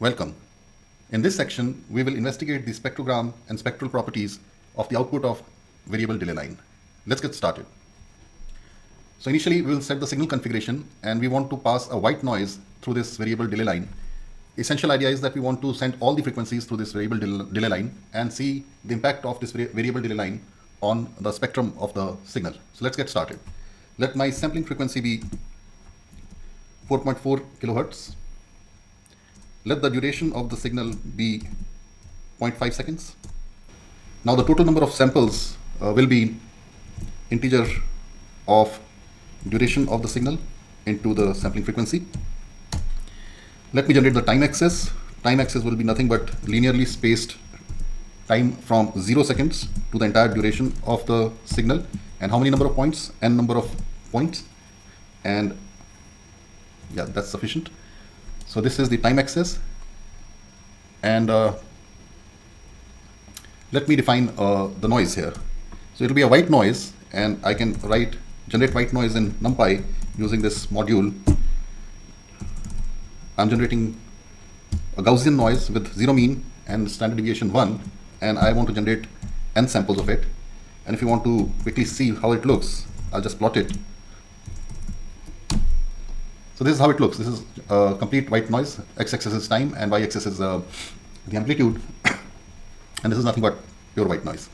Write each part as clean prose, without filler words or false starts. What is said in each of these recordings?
Welcome. In this section, we will investigate the spectrogram and spectral properties of the output of variable delay line. Let's get started. So initially, we will set the signal configuration and we want to pass a white noise through this variable delay line. Essential idea is that we want to send all the frequencies through this variable delay line and see the impact of this variable delay line on the spectrum of the signal. So let's get started. Let my sampling frequency be 4.4 kilohertz. Let the duration of the signal be 0.5 seconds. Now the total number of samples will be integer of duration of the signal into the sampling frequency. Let me generate the time axis. Time axis will be nothing but linearly spaced time from 0 seconds to the entire duration of the signal. And how many number of points? N number of points. And yeah, that's sufficient. So this is the time axis, and let me define the noise here. So it will be a white noise, and I can generate white noise in NumPy using this module. I'm generating a Gaussian noise with zero mean and standard deviation 1, and I want to generate n samples of it. And if you want to quickly see how it looks, I'll just plot it. So this is how it looks. This is complete white noise. X-axis is time and y-axis is the amplitude. And this is nothing but pure white noise.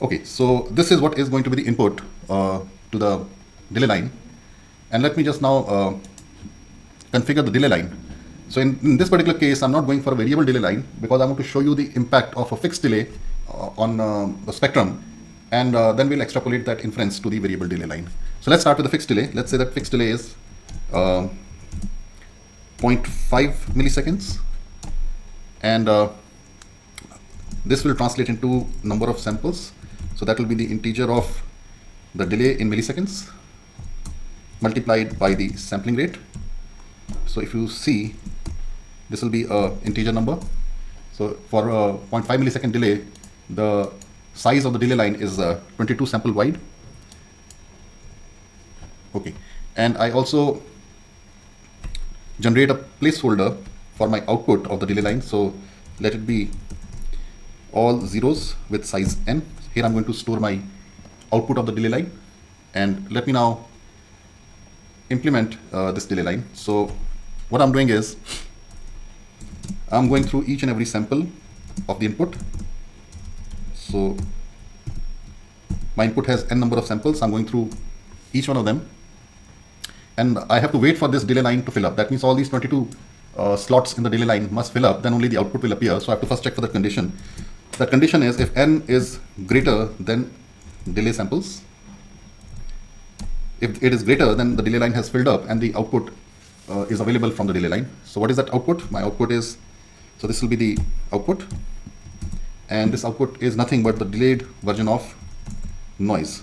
Okay, so this is what is going to be the input to the delay line. And let me just now configure the delay line. So in this particular case, I'm not going for a variable delay line because I want to show you the impact of a fixed delay on the spectrum. And then we'll extrapolate that inference to the variable delay line. So let's start with the fixed delay. Let's say that fixed delay is 0.5 milliseconds, and this will translate into number of samples. So that will be the integer of the delay in milliseconds multiplied by the sampling rate. So if you see, this will be a integer number. So for a 0.5 millisecond delay, the size of the delay line is 22 sample wide. Okay, and I also generate a placeholder for my output of the delay line. So let it be all zeros with size n. Here I'm going to store my output of the delay line, and let me now implement this delay line. So what I'm doing is I'm going through each and every sample of the input. So my input has n number of samples. I'm going through each one of them, and I have to wait for this delay line to fill up. That means all these 22 slots in the delay line must fill up, then only the output will appear. So I have to first check for that condition. That condition is if n is greater than delay samples. If it is greater, then the delay line has filled up and the output is available from the delay line. So what is that output? My output is, so this will be the output, and this output is nothing but the delayed version of noise.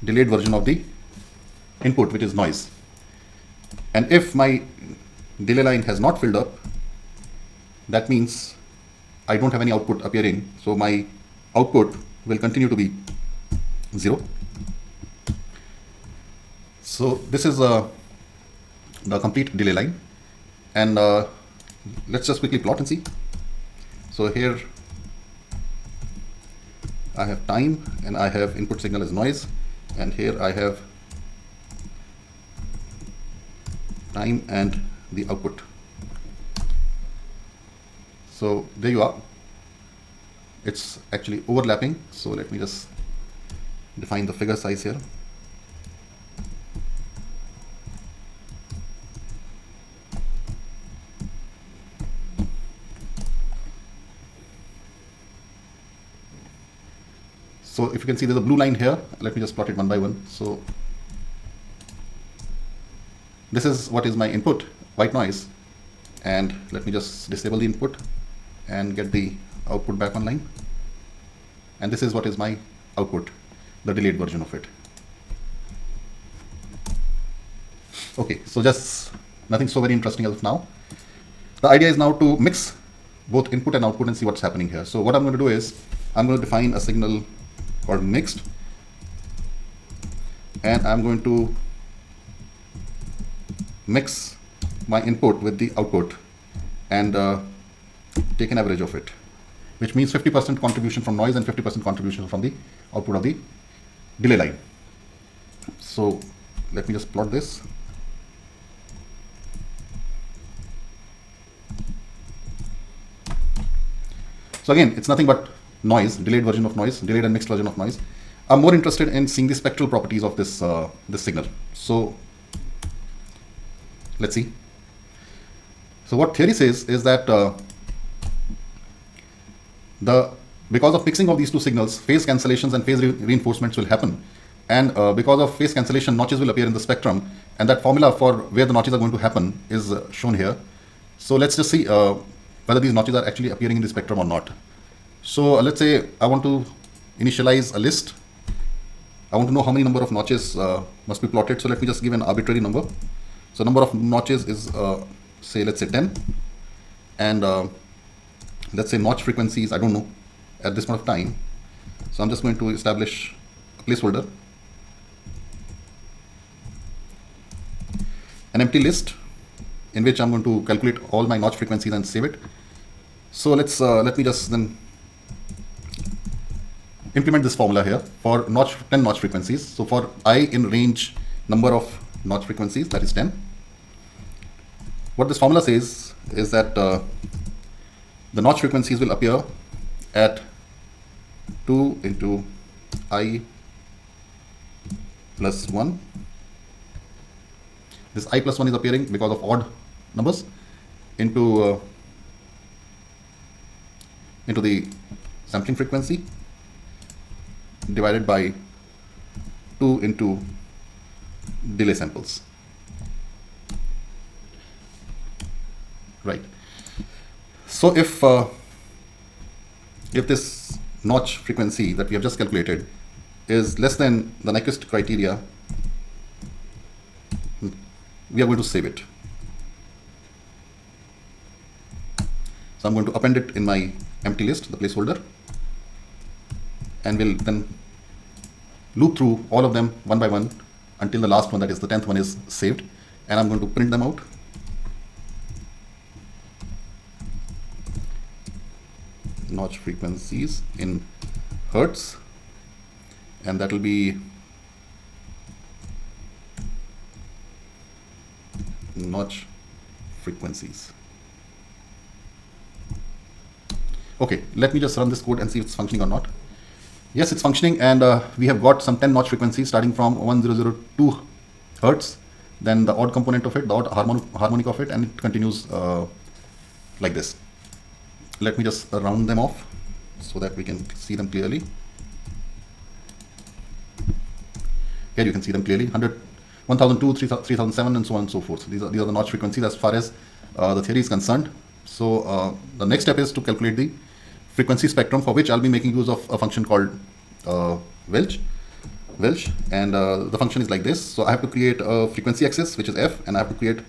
Delayed version of the input, which is noise. And if my delay line has not filled up, that means I don't have any output appearing. So my output will continue to be 0. So this is the complete delay line. And let's just quickly plot and see. So here I have time and I have input signal as noise. And here I have time and the output. So there you are. It's actually overlapping. So let me just define the figure size here. So if you can see, there's a blue line here. Let me just plot it one by one. So this is what is my input, white noise. And let me just disable the input and get the output back online. And this is what is my output, the delayed version of it. Okay, so just nothing so very interesting as of now. The idea is now to mix both input and output and see what's happening here. So what I'm going to do is I'm going to define a signal called mixed, and I'm going to mix my input with the output and take an average of it, which means 50% contribution from noise and 50% contribution from the output of the delay line. So let me just plot this. So again, it's nothing but noise, delayed version of noise, delayed and mixed version of noise. I'm more interested in seeing the spectral properties of this this signal. So let's see. So what theory says is that because of mixing of these two signals, phase cancellations and phase reinforcements will happen, and because of phase cancellation, notches will appear in the spectrum, and that formula for where the notches are going to happen is shown here. So let's just see whether these notches are actually appearing in the spectrum or not. So let's say I want to initialize a list. I want to know how many number of notches must be plotted. So let me just give an arbitrary number. So number of notches is say, let's say 10, and let's say notch frequencies, I don't know at this point of time. So I'm just going to establish a placeholder, an empty list in which I'm going to calculate all my notch frequencies and save it. So let's let me just then implement this formula here for 10 notch frequencies. So for I in range number of notch frequencies, that is 10. What this formula says is that the notch frequencies will appear at 2 into I plus 1. This I plus 1 is appearing because of odd numbers into the sampling frequency divided by 2 into delay samples. Right. So if this notch frequency that we have just calculated is less than the Nyquist criteria, we are going to save it. So I'm going to append it in my empty list, the placeholder, and we'll then loop through all of them one by one until the last one, that is the 10th one, is saved, and I'm going to print them out. Notch frequencies in hertz, and that will be notch frequencies. Okay, let me just run this code and see if it's functioning or not. Yes, it's functioning, and we have got some 10 notch frequencies starting from 1002 hertz, then the odd component of it, the odd harmonic of it, and it continues like this. Let me just round them off so that we can see them clearly. Here you can see them clearly: 100, 1002, 3007, and so on and so forth. These are the notch frequencies as far as the theory is concerned. So the next step is to calculate the frequency spectrum, for which I'll be making use of a function called Welch, and the function is like this. So I have to create a frequency axis, which is f, and I have to create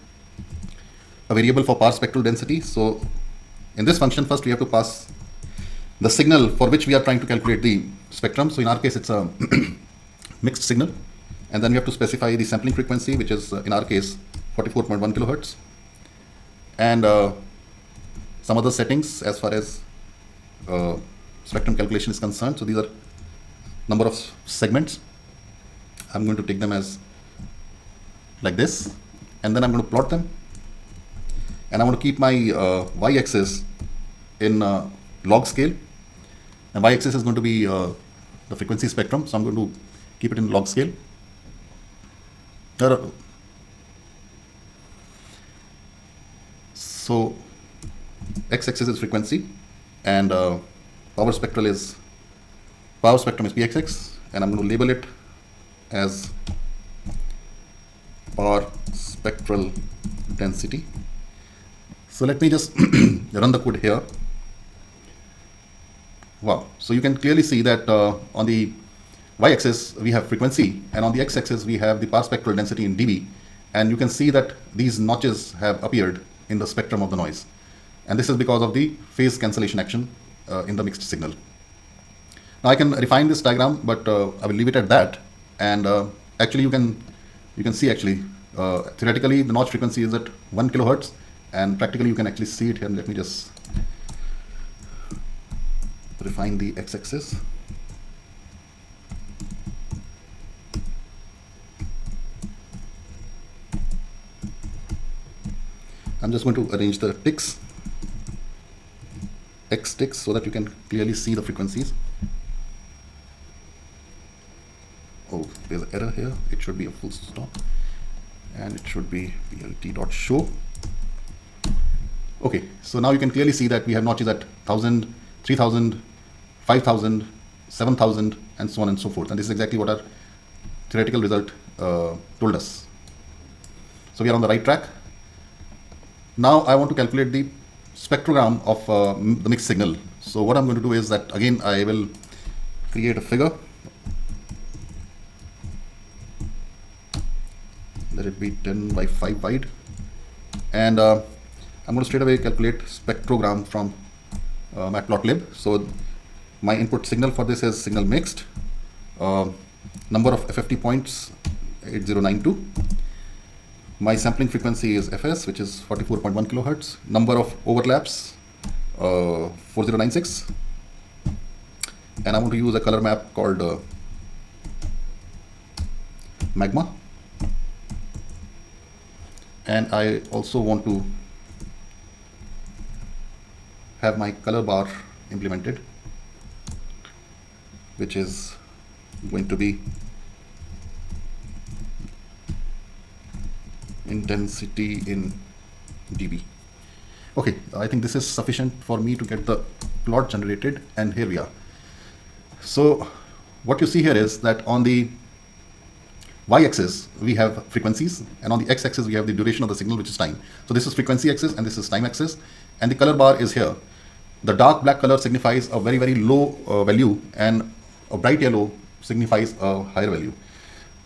a variable for power spectral density. So in this function, first we have to pass the signal for which we are trying to calculate the spectrum. So in our case, it's a mixed signal, and then we have to specify the sampling frequency, which is in our case 44.1 kilohertz, and some other settings as far as spectrum calculation is concerned. So these are number of segments. I'm going to take them as like this, and then I'm going to plot them, and I want to keep my y-axis in log scale, and y-axis is going to be the frequency spectrum, so I'm going to keep it in log scale. So x-axis is frequency, and power spectrum is pxx, and I'm going to label it as power spectral density. So let me just run the code here. Wow, so you can clearly see that on the y-axis we have frequency, and on the x-axis we have the power spectral density in dB, and you can see that these notches have appeared in the spectrum of the noise, and this is because of the phase cancellation action in the mixed signal. Now I can refine this diagram, but I will leave it at that, and actually you can see actually theoretically the notch frequency is at 1 kilohertz, and practically you can actually see it here. Let me just refine the x-axis. I'm just going to arrange the ticks, x ticks, so that you can clearly see the frequencies. Oh, there's an error here. It should be a full stop, and it should be blt.show. Okay, so now you can clearly see that we have notches at 1000, 3000, 5000, 7000, and so on and so forth. And this is exactly what our theoretical result told us. So we are on the right track. Now I want to calculate the spectrogram of the mixed signal. So what I'm going to do is that, again, I will create a figure. Let it be 10 by 5 wide. And I'm going to straight away calculate spectrogram from matplotlib. So my input signal for this is signal mixed. Number of FFT points 8092. My sampling frequency is Fs, which is 44.1 kilohertz. Number of overlaps 4096. And I want to use a color map called magma. And I also want to have my color bar implemented, which is going to be intensity in dB. Okay, I think this is sufficient for me to get the plot generated, and here we are. So what you see here is that on the y-axis we have frequencies, and on the x-axis we have the duration of the signal, which is time. So this is frequency axis and this is time axis, and the color bar is here. The dark black color signifies a very low value, and a bright yellow signifies a higher value.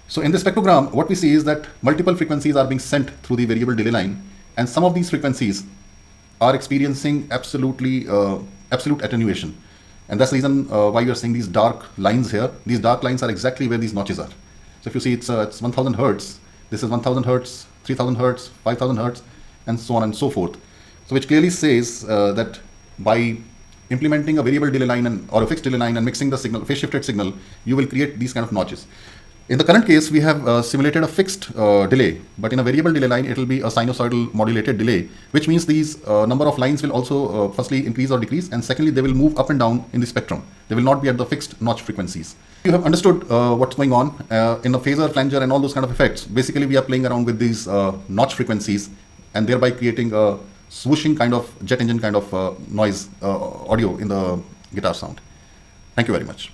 So in the spectrogram, what we see is that multiple frequencies are being sent through the variable delay line, and some of these frequencies are experiencing absolute attenuation. And that's the reason why you're seeing these dark lines here. These dark lines are exactly where these notches are. So if you see it's 1000 hertz, this is 1000 hertz, 3000 hertz, 5000 hertz, and so on and so forth. So which clearly says that by implementing a variable delay line or a fixed delay line and mixing the signal, phase shifted signal, you will create these kind of notches. In the current case, we have simulated a fixed delay, but in a variable delay line, it will be a sinusoidal modulated delay, which means these number of lines will also firstly increase or decrease, and secondly, they will move up and down in the spectrum. They will not be at the fixed notch frequencies. You have understood what's going on in the phasor, flanger, and all those kind of effects. Basically, we are playing around with these notch frequencies, and thereby creating a swooshing kind of jet engine kind of noise audio in the guitar sound. Thank you very much.